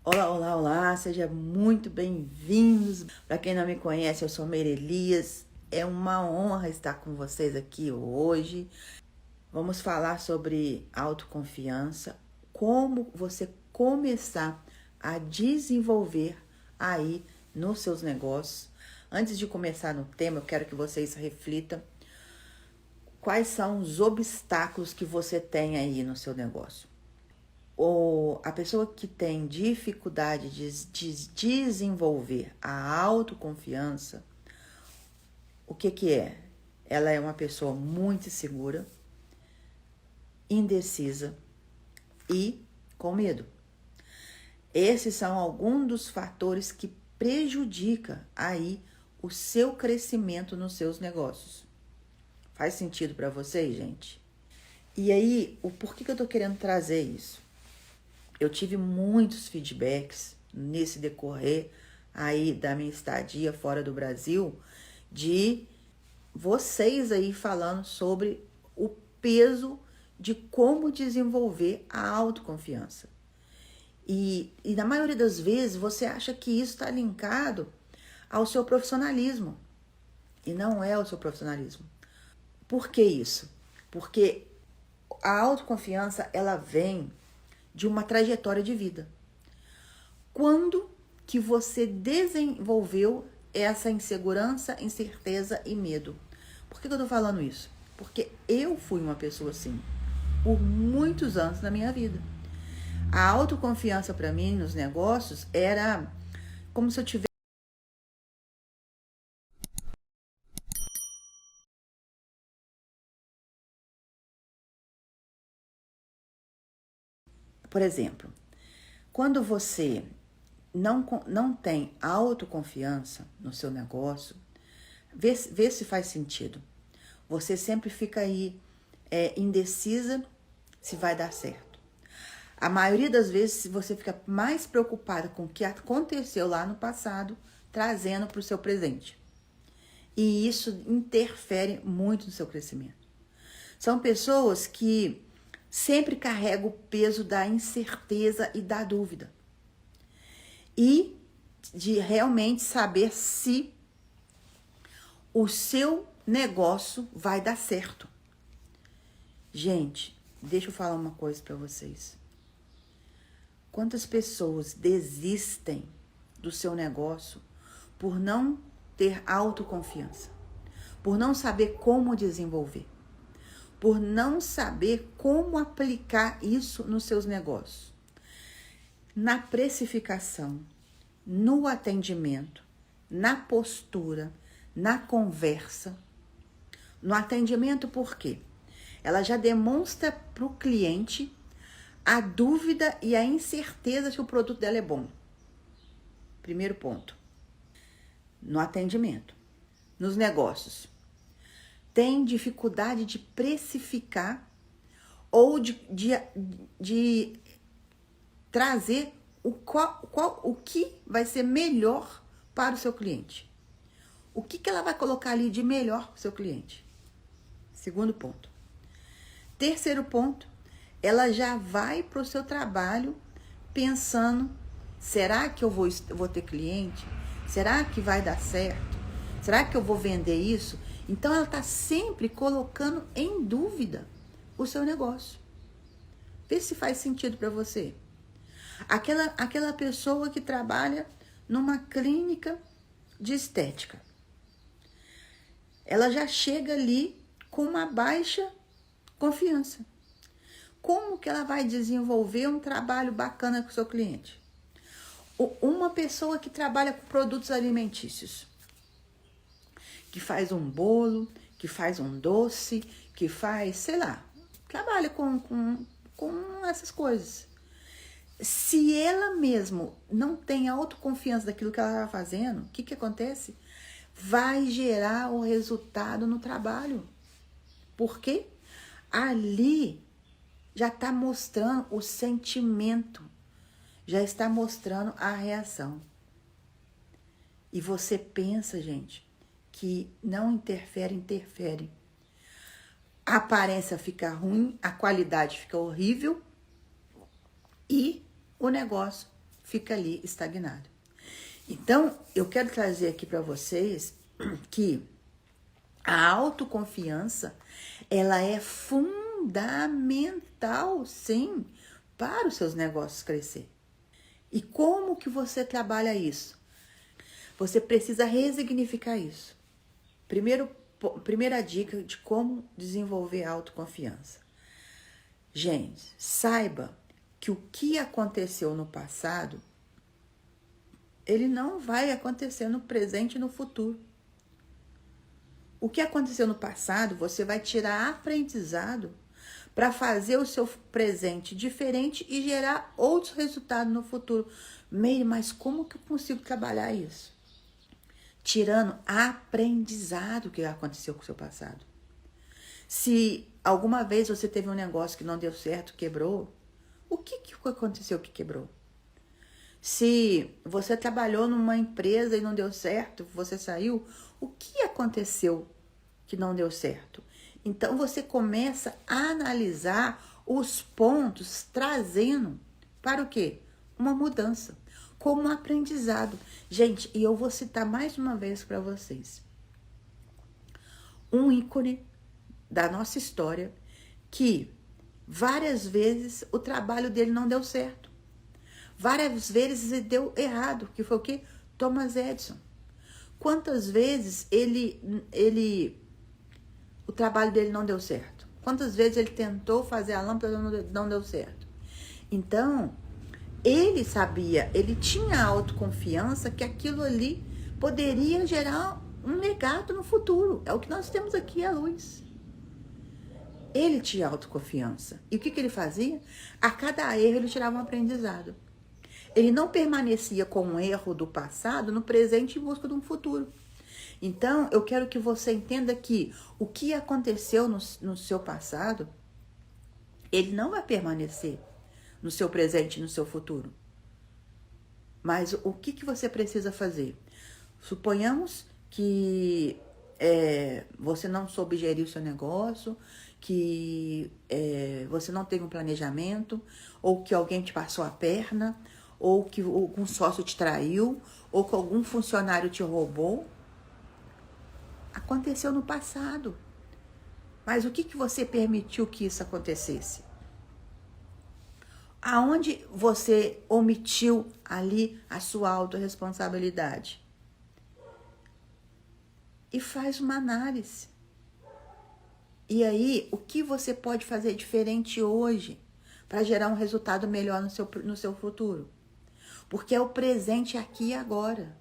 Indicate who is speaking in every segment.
Speaker 1: Olá, olá, olá, seja muito bem-vindos. Para quem não me conhece, eu sou Meire Elias. É uma honra estar com vocês aqui hoje. Vamos falar sobre autoconfiança, como você começar a desenvolver aí nos seus negócios. Antes de começar no tema, eu quero que vocês reflitam quais são os obstáculos que você tem aí no seu negócio. Ou a pessoa que tem dificuldade de desenvolver a autoconfiança, o que é? Ela é uma pessoa muito insegura, indecisa e com medo. Esses são alguns dos fatores que prejudicam aí o seu crescimento nos seus negócios. Faz sentido para vocês, gente? E aí, o porquê que eu tô querendo trazer isso? Eu tive muitos feedbacks nesse decorrer aí da minha estadia fora do Brasil, de vocês aí falando sobre o peso de como desenvolver a autoconfiança. E na maioria das vezes você acha que isso está linkado ao seu profissionalismo. E não é o seu profissionalismo. Por que isso? Porque a autoconfiança, ela vem de uma trajetória de vida. Quando que você desenvolveu essa insegurança, incerteza e medo? Por que eu tô falando isso? Porque eu fui uma pessoa assim por muitos anos na minha vida. A autoconfiança para mim nos negócios era como se eu tivesse, por exemplo, quando você não tem autoconfiança no seu negócio, vê se faz sentido. Você sempre fica aí indecisa se vai dar certo. A maioria das vezes você fica mais preocupada com o que aconteceu lá no passado, trazendo para o seu presente. E isso interfere muito no seu crescimento. São pessoas que sempre carregam o peso da incerteza e da dúvida. E de realmente saber se o seu negócio vai dar certo. Gente, deixa eu falar uma coisa para vocês. Quantas pessoas desistem do seu negócio por não ter autoconfiança, por não saber como desenvolver, por não saber como aplicar isso nos seus negócios? Na precificação, no atendimento, na postura, na conversa. No atendimento, por quê? Ela já demonstra para o cliente a dúvida e a incerteza se o produto dela é bom. Primeiro ponto. No atendimento. Nos negócios. Tem dificuldade de precificar ou de trazer o que vai ser melhor para o seu cliente. O que ela vai colocar ali de melhor para o seu cliente? Segundo ponto. Terceiro ponto, ela já vai para o seu trabalho pensando, será que eu vou ter cliente? Será que vai dar certo? Será que eu vou vender isso? Então ela está sempre colocando em dúvida o seu negócio. Vê se faz sentido para você. Aquela pessoa que trabalha numa clínica de estética. Ela já chega ali com uma baixa confiança. Como que ela vai desenvolver um trabalho bacana com o seu cliente? Uma pessoa que trabalha com produtos alimentícios, que faz um bolo, que faz um doce, que faz, sei lá, trabalha com essas coisas. Se ela mesmo não tem autoconfiança daquilo que ela está fazendo, o que acontece? Vai gerar o resultado no trabalho. Por quê? Ali já está mostrando o sentimento, já está mostrando a reação. E você pensa, gente, que não interfere. A aparência fica ruim, a qualidade fica horrível e o negócio fica ali estagnado. Então, eu quero trazer aqui para vocês que a autoconfiança, ela é fundamental, sim, para os seus negócios crescer. E como que você trabalha isso? Você precisa resignificar isso. Primeira dica de como desenvolver a autoconfiança. Gente, saiba que o que aconteceu no passado, ele não vai acontecer no presente e no futuro. O que aconteceu no passado, você vai tirar aprendizado para fazer o seu presente diferente e gerar outros resultados no futuro. Meire, mas como que eu consigo trabalhar isso? Tirando aprendizado que aconteceu com o seu passado. Se alguma vez você teve um negócio que não deu certo, quebrou, o que aconteceu que quebrou? Se você trabalhou numa empresa e não deu certo, você saiu, o que aconteceu que não deu certo? Então você começa a analisar os pontos, trazendo para o quê? Uma mudança, como um aprendizado. Gente, e eu vou citar mais uma vez para vocês um ícone da nossa história que várias vezes o trabalho dele não deu certo. Várias vezes ele deu errado, que foi o quê? Thomas Edison. Quantas vezes o trabalho dele não deu certo? Quantas vezes ele tentou fazer a lâmpada e não deu certo? Então, ele sabia, ele tinha autoconfiança que aquilo ali poderia gerar um legado no futuro. É o que nós temos aqui, a luz. Ele tinha autoconfiança. E o que ele fazia? A cada erro ele tirava um aprendizado. Ele não permanecia com um erro do passado no presente em busca de um futuro. Então, eu quero que você entenda que o que aconteceu no seu passado, ele não vai permanecer no seu presente e no seu futuro. Mas o que você precisa fazer? Suponhamos que você não soube gerir o seu negócio, que você não tem um planejamento, ou que alguém te passou a perna, ou que algum sócio te traiu, ou que algum funcionário te roubou. Aconteceu no passado. Mas o que você permitiu que isso acontecesse? Aonde você omitiu ali a sua autorresponsabilidade? E faz uma análise. E aí, o que você pode fazer diferente hoje para gerar um resultado melhor no seu futuro? Porque é o presente aqui e agora.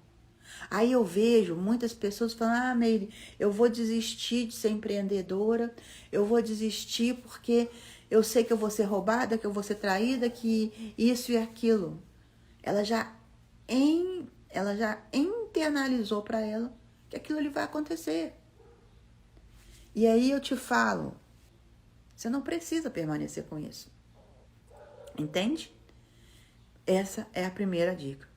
Speaker 1: Aí eu vejo muitas pessoas falando, Meire, eu vou desistir de ser empreendedora, eu vou desistir porque eu sei que eu vou ser roubada, que eu vou ser traída, que isso e aquilo. Ela já internalizou para ela que aquilo ali vai acontecer. E aí eu te falo, você não precisa permanecer com isso. Entende? Essa é a primeira dica.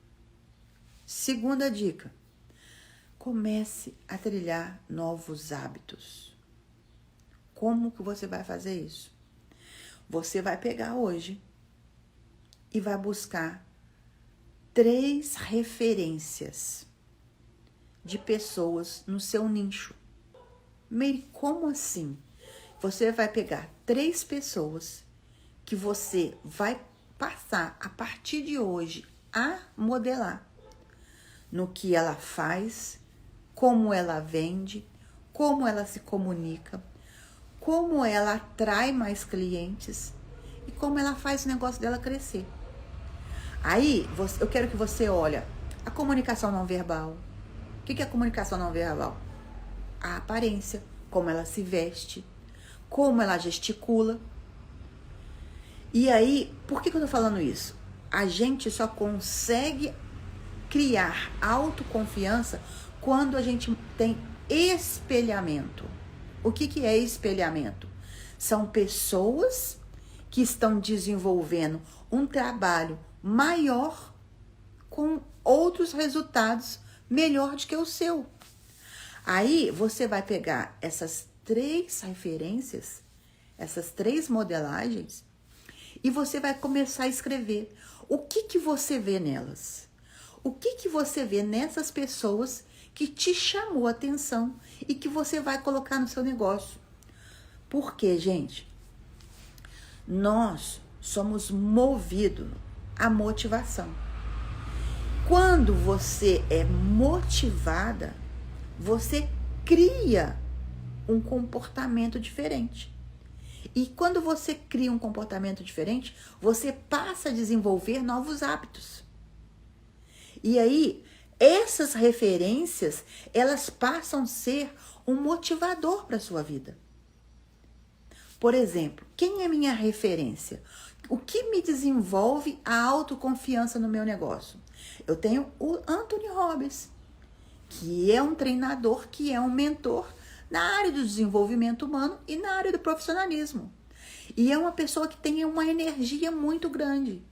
Speaker 1: Segunda dica, comece a trilhar novos hábitos. Como que você vai fazer isso? Você vai pegar hoje e vai buscar 3 referências de pessoas no seu nicho. Meire, como assim? Você vai pegar 3 pessoas que você vai passar a partir de hoje a modelar no que ela faz, como ela vende, como ela se comunica, como ela atrai mais clientes e como ela faz o negócio dela crescer. Aí, eu quero que você olhe a comunicação não verbal. O que é a comunicação não verbal? A aparência, como ela se veste, como ela gesticula. E aí, por que eu tô falando isso? A gente só consegue criar autoconfiança quando a gente tem espelhamento. O que é espelhamento? São pessoas que estão desenvolvendo um trabalho maior com outros resultados melhor do que o seu. Aí você vai pegar essas 3 referências, essas 3 modelagens, e você vai começar a escrever O que que você vê nelas? O que que você vê nessas pessoas que te chamou a atenção e que você vai colocar no seu negócio? Porque, gente, nós somos movidos à motivação. Quando você é motivada, você cria um comportamento diferente. E quando você cria um comportamento diferente, você passa a desenvolver novos hábitos. E aí, essas referências, elas passam a ser um motivador para a sua vida. Por exemplo, quem é minha referência? O que me desenvolve a autoconfiança no meu negócio? Eu tenho o Anthony Robbins, que é um treinador, que é um mentor na área do desenvolvimento humano e na área do profissionalismo. E é uma pessoa que tem uma energia muito grande.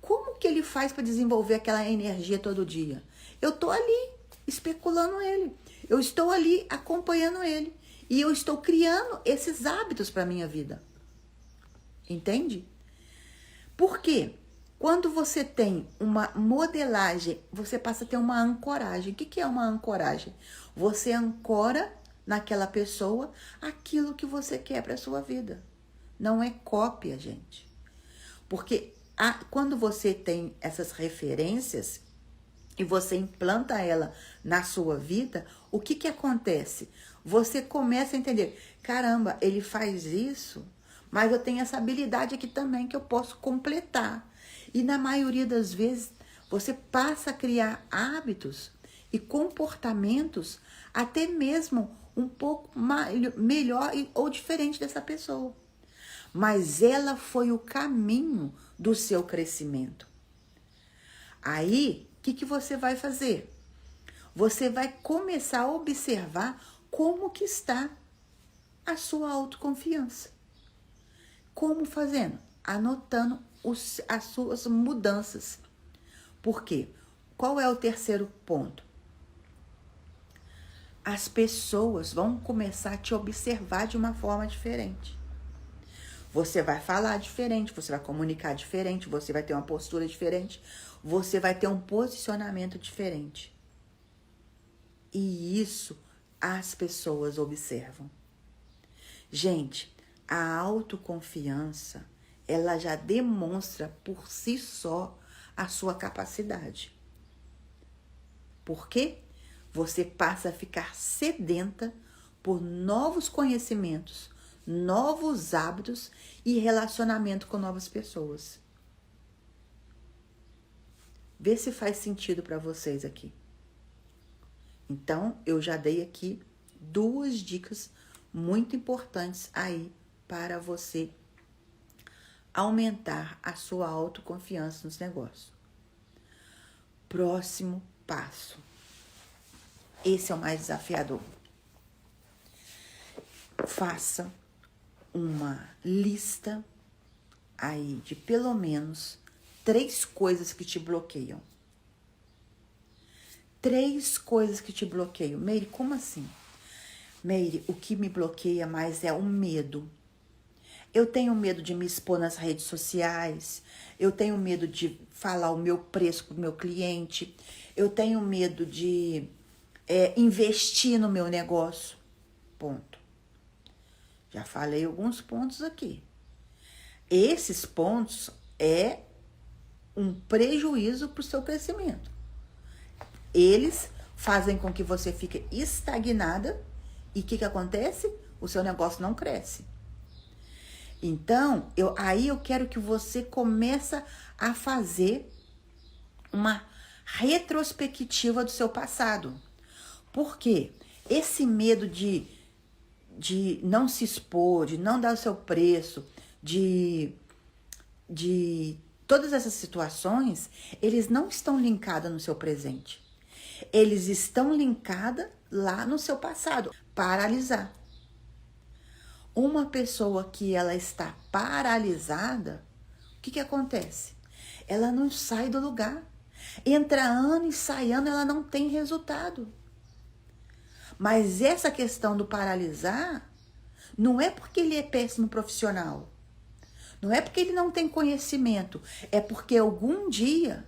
Speaker 1: Como que ele faz para desenvolver aquela energia todo dia? Eu estou ali especulando ele. Eu estou ali acompanhando ele. E eu estou criando esses hábitos para a minha vida. Entende? Por quê? Quando você tem uma modelagem, você passa a ter uma ancoragem. O que é uma ancoragem? Você ancora naquela pessoa aquilo que você quer para a sua vida. Não é cópia, gente. Porque quando você tem essas referências e você implanta ela na sua vida, o que acontece? Você começa a entender, caramba, ele faz isso, mas eu tenho essa habilidade aqui também que eu posso completar. E na maioria das vezes, você passa a criar hábitos e comportamentos até mesmo um pouco melhor ou diferente dessa pessoa. Mas ela foi o caminho do seu crescimento. Aí, o que você vai fazer? Você vai começar a observar como que está a sua autoconfiança. Como fazendo? Anotando as suas mudanças. Por quê? Qual é o terceiro ponto? As pessoas vão começar a te observar de uma forma diferente. Você vai falar diferente, você vai comunicar diferente, você vai ter uma postura diferente, você vai ter um posicionamento diferente. E isso as pessoas observam. Gente, a autoconfiança, ela já demonstra por si só a sua capacidade. Por quê? Você passa a ficar sedenta por novos conhecimentos, novos hábitos e relacionamento com novas pessoas. Vê se faz sentido para vocês aqui. Então, eu já dei aqui 2 dicas muito importantes aí para você aumentar a sua autoconfiança nos negócios. Próximo passo. Esse é o mais desafiador. Faça uma lista aí de pelo menos 3 coisas que te bloqueiam. 3 coisas que te bloqueiam. Meire, como assim? Meire, o que me bloqueia mais é o medo. Eu tenho medo de me expor nas redes sociais. Eu tenho medo de falar o meu preço para o meu cliente. Eu tenho medo de investir no meu negócio. Ponto. Já falei alguns pontos aqui. Esses pontos é um prejuízo para o seu crescimento. Eles fazem com que você fique estagnada e o que acontece? O seu negócio não cresce. Então, eu quero que você comece a fazer uma retrospectiva do seu passado. Por quê? Esse medo de não se expor, de não dar o seu preço, de todas essas situações, eles não estão linkados no seu presente. Eles estão linkados lá no seu passado. Paralisar. Uma pessoa que ela está paralisada, o que acontece? Ela não sai do lugar. Entra ano e sai ano, ela não tem resultado. Mas essa questão do paralisar não é porque ele é péssimo profissional. Não é porque ele não tem conhecimento, é porque algum dia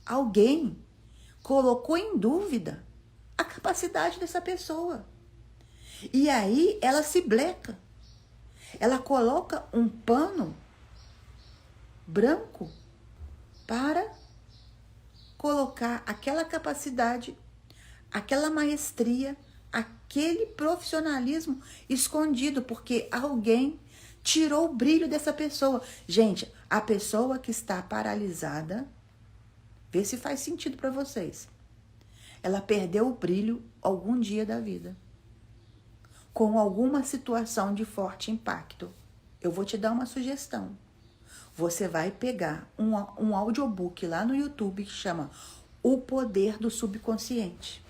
Speaker 1: alguém colocou em dúvida a capacidade dessa pessoa. E aí ela se bleca. Ela coloca um pano branco para colocar aquela capacidade, aquela maestria, aquele profissionalismo escondido, porque alguém tirou o brilho dessa pessoa. Gente, a pessoa que está paralisada, vê se faz sentido para vocês. Ela perdeu o brilho algum dia da vida, com alguma situação de forte impacto. Eu vou te dar uma sugestão. Você vai pegar um audiobook lá no YouTube que chama O Poder do Subconsciente.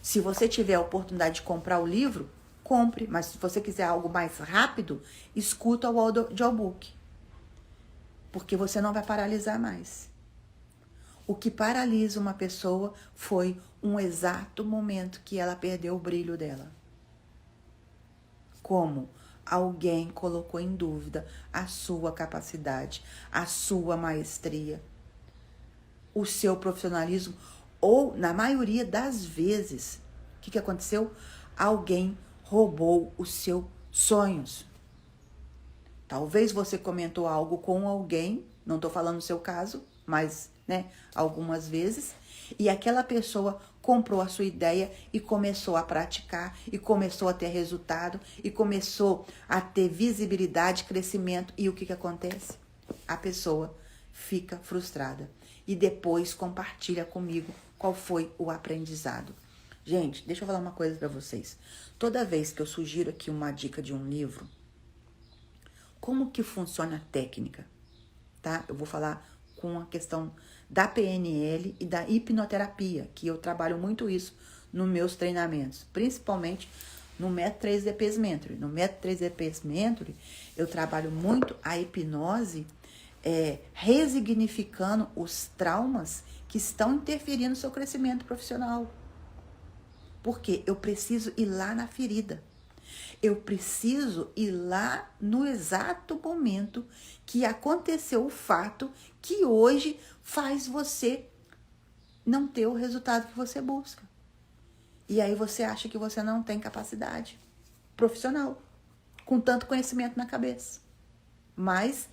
Speaker 1: Se você tiver a oportunidade de comprar o livro, compre. Mas se você quiser algo mais rápido, escuta o audiobook. Porque você não vai paralisar mais. O que paralisa uma pessoa foi um exato momento que ela perdeu o brilho dela. Como alguém colocou em dúvida a sua capacidade, a sua maestria, o seu profissionalismo, ou, na maioria das vezes, o que aconteceu? Alguém roubou os seus sonhos. Talvez você comentou algo com alguém, não estou falando no seu caso, mas, algumas vezes, e aquela pessoa comprou a sua ideia e começou a praticar, e começou a ter resultado, e começou a ter visibilidade, crescimento, e o que acontece? A pessoa fica frustrada e depois compartilha comigo qual foi o aprendizado. Gente, deixa eu falar uma coisa para vocês. Toda vez que eu sugiro aqui uma dica de um livro, como que funciona a técnica, tá? Eu vou falar com a questão da PNL e da hipnoterapia, que eu trabalho muito isso nos meus treinamentos, principalmente no método 3D Mentoring. No método 3D Mentoring, eu trabalho muito a hipnose, resignificando os traumas que estão interferindo no seu crescimento profissional. Porque eu preciso ir lá na ferida. Eu preciso ir lá no exato momento que aconteceu o fato que hoje faz você não ter o resultado que você busca. E aí você acha que você não tem capacidade profissional, com tanto conhecimento na cabeça. Mas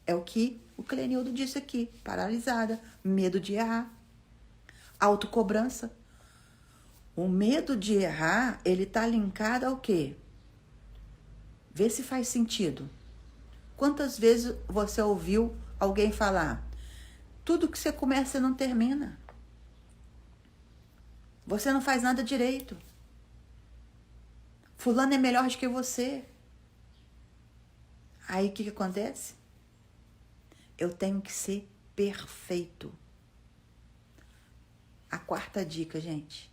Speaker 1: é o que o Clenildo disse aqui, paralisada, medo de errar, autocobrança. O medo de errar, ele tá linkado ao quê? Vê se faz sentido. Quantas vezes você ouviu alguém falar: tudo que você começa, você não termina. Você não faz nada direito. Fulano é melhor do que você. Aí o que acontece? Eu tenho que ser perfeito. A quarta dica, gente.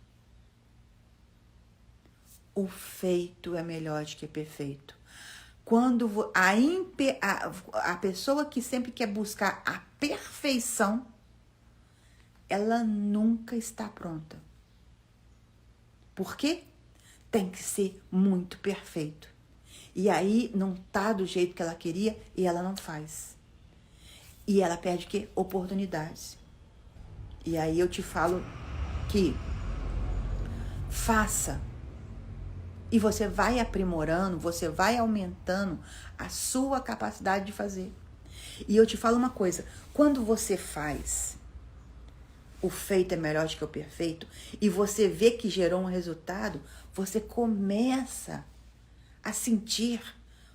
Speaker 1: O feito é melhor do que perfeito. Quando a pessoa que sempre quer buscar a perfeição, ela nunca está pronta. Por quê? Tem que ser muito perfeito. E aí não tá do jeito que ela queria e ela não faz. E ela perde o quê? Oportunidades. E aí eu te falo que faça. E você vai aprimorando, você vai aumentando a sua capacidade de fazer. E eu te falo uma coisa, quando você faz, o feito é melhor do que o perfeito, e você vê que gerou um resultado, você começa a sentir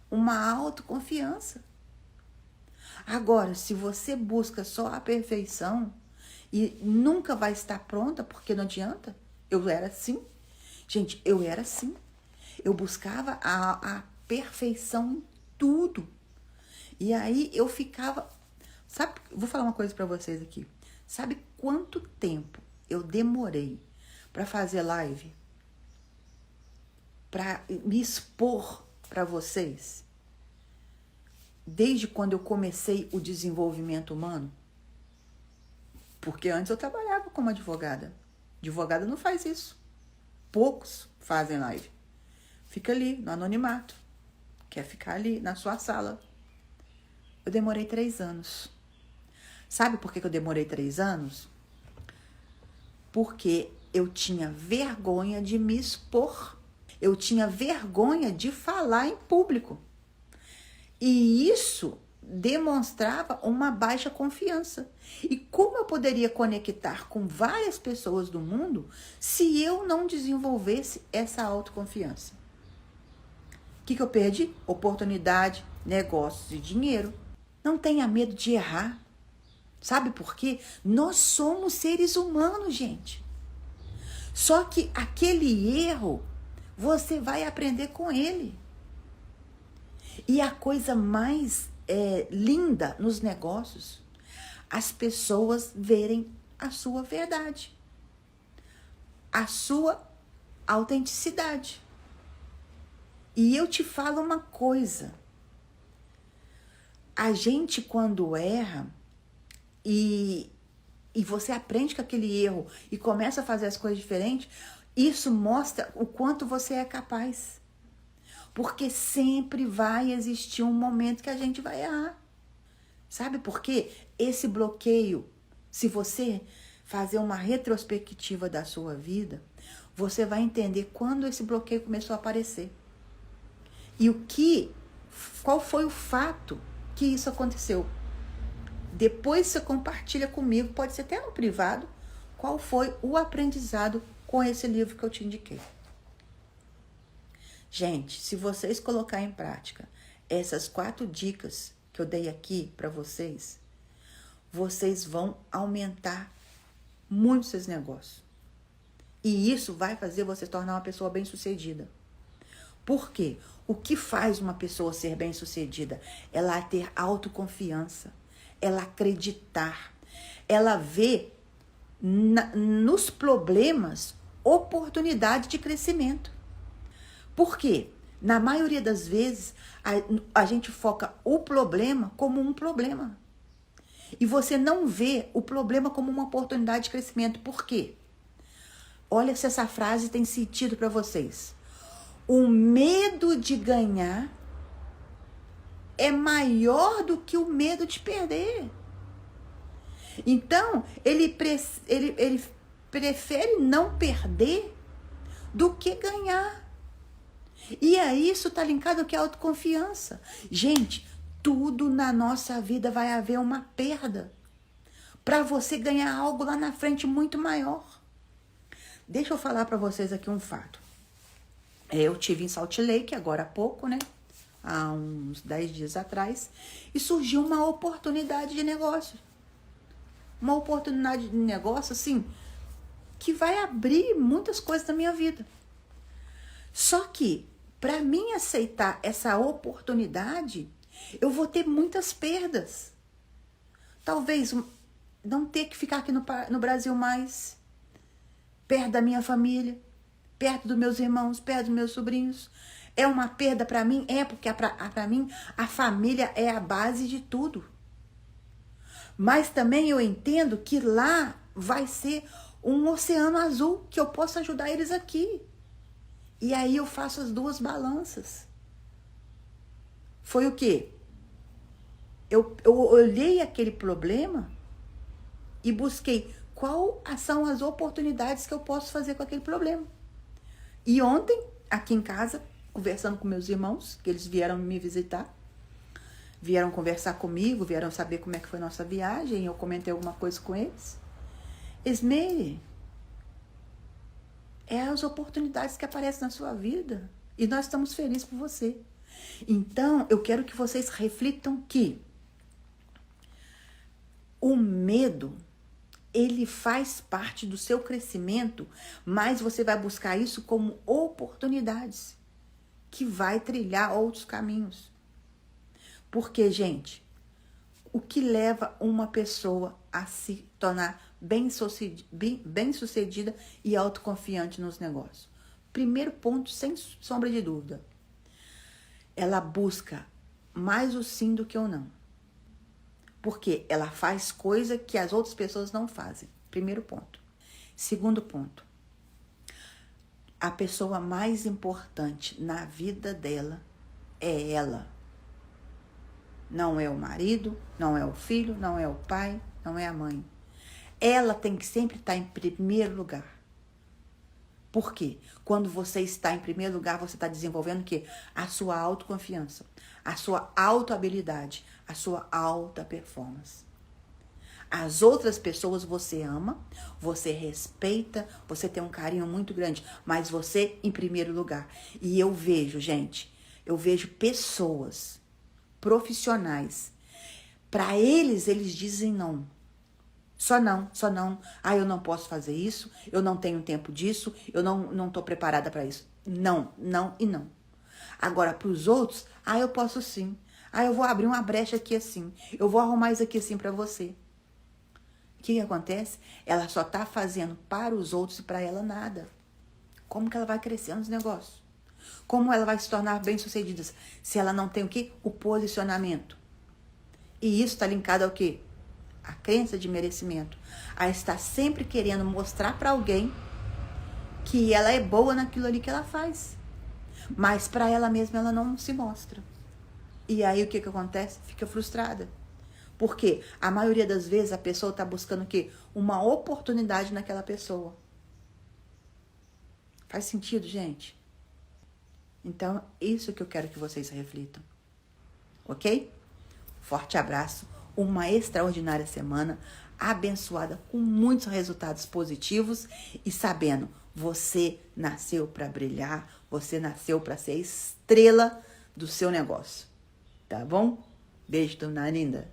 Speaker 1: uma autoconfiança. Agora, se você busca só a perfeição e nunca vai estar pronta, porque não adianta, eu era assim. Gente, eu era assim. Eu buscava a perfeição em tudo. E aí eu ficava... Sabe, vou falar uma coisa pra vocês aqui. Sabe quanto tempo eu demorei pra fazer live? Pra me expor pra vocês? Desde quando eu comecei o desenvolvimento humano? Porque antes eu trabalhava como advogada. Advogada não faz isso. Poucos fazem live. Fica ali, no anonimato. Quer ficar ali, na sua sala. Eu demorei 3 anos. Sabe por que eu demorei 3 anos? Porque eu tinha vergonha de me expor. Eu tinha vergonha de falar em público. E isso demonstrava uma baixa confiança. E como eu poderia conectar com várias pessoas do mundo se eu não desenvolvesse essa autoconfiança? O que eu perdi? Oportunidade, negócios e dinheiro. Não tenha medo de errar. Sabe por quê? Nós somos seres humanos, gente. Só que aquele erro, você vai aprender com ele. E a coisa mais linda nos negócios, as pessoas verem a sua verdade, a sua autenticidade. E eu te falo uma coisa, a gente quando erra e você aprende com aquele erro e começa a fazer as coisas diferentes, isso mostra o quanto você é capaz. Porque sempre vai existir um momento que a gente vai errar. Sabe por quê? Esse bloqueio, se você fazer uma retrospectiva da sua vida, você vai entender quando esse bloqueio começou a aparecer. E qual foi o fato que isso aconteceu? Depois você compartilha comigo, pode ser até no privado, qual foi o aprendizado com esse livro que eu te indiquei. Gente, se vocês colocarem em prática essas 4 dicas que eu dei aqui para vocês, vocês vão aumentar muito seus negócios. E isso vai fazer você tornar uma pessoa bem-sucedida. Por quê? O que faz uma pessoa ser bem-sucedida? Ela ter autoconfiança, ela acreditar, ela ver nos problemas oportunidade de crescimento. Por quê? Na maioria das vezes, a gente foca o problema como um problema. E você não vê o problema como uma oportunidade de crescimento. Por quê? Olha se essa frase tem sentido para vocês. O medo de ganhar é maior do que o medo de perder. Então, ele prefere não perder do que ganhar. E aí isso está linkado ao que é autoconfiança. Gente, tudo na nossa vida vai haver uma perda para você ganhar algo lá na frente muito maior. Deixa eu falar para vocês aqui um fato. Eu tive em Salt Lake agora há pouco, né? Há uns 10 dias atrás. E surgiu uma oportunidade de negócio. Uma oportunidade de negócio, assim, que vai abrir muitas coisas na minha vida. Só que, para mim aceitar essa oportunidade, eu vou ter muitas perdas. Talvez não ter que ficar aqui no Brasil mais, perto da minha família, perto dos meus irmãos, perto dos meus sobrinhos. É uma perda para mim? É, porque para mim a família é a base de tudo. Mas também eu entendo que lá vai ser um oceano azul, que eu posso ajudar eles aqui. E aí eu faço as duas balanças. Foi o quê? Eu olhei aquele problema e busquei quais são as oportunidades que eu posso fazer com aquele problema. E ontem, aqui em casa, conversando com meus irmãos, que eles vieram me visitar, vieram conversar comigo, vieram saber como é que foi a nossa viagem, eu comentei alguma coisa com eles. Esmeire. É as oportunidades que aparecem na sua vida. E nós estamos felizes por você. Então, eu quero que vocês reflitam que o medo, ele faz parte do seu crescimento, mas você vai buscar isso como oportunidades, que vai trilhar outros caminhos. Porque, gente, o que leva uma pessoa a se tornar bem-sucedida e autoconfiante nos negócios? Primeiro ponto, sem sombra de dúvida, ela busca mais o sim do que o não. Porque ela faz coisa que as outras pessoas não fazem. Primeiro ponto. Segundo ponto, a pessoa mais importante na vida dela é ela. Não é o marido, não é o filho, não é o pai, não é a mãe. Ela tem que sempre estar em primeiro lugar. Por quê? Quando você está em primeiro lugar, você está desenvolvendo o quê? A sua autoconfiança, a sua autohabilidade, a sua alta performance. As outras pessoas você ama, você respeita, você tem um carinho muito grande, mas você em primeiro lugar. E eu vejo, gente, eu vejo pessoas profissionais. Para eles dizem não. Só não, só não. Ah, eu não posso fazer isso, eu não tenho tempo disso, eu não tô preparada para isso. Não, não e não. Agora, para os outros, eu posso sim. Eu vou abrir uma brecha aqui assim. Eu vou arrumar isso aqui assim para você. O que acontece? Ela só tá fazendo para os outros e para ela nada. Como que ela vai crescer nos negócios? Como ela vai se tornar bem-sucedida se ela não tem o quê? O posicionamento. E isso está linkado ao quê? A crença de merecimento. A estar sempre querendo mostrar para alguém que ela é boa naquilo ali que ela faz. Mas para ela mesma ela não se mostra. E aí o que acontece? Fica frustrada. Porque a maioria das vezes a pessoa está buscando o quê? Uma oportunidade naquela pessoa. Faz sentido, gente? Então, isso que eu quero que vocês reflitam. Ok? Forte abraço. Uma extraordinária semana. Abençoada com muitos resultados positivos. E sabendo, você nasceu para brilhar. Você nasceu para ser estrela do seu negócio. Tá bom? Beijo, dona Linda.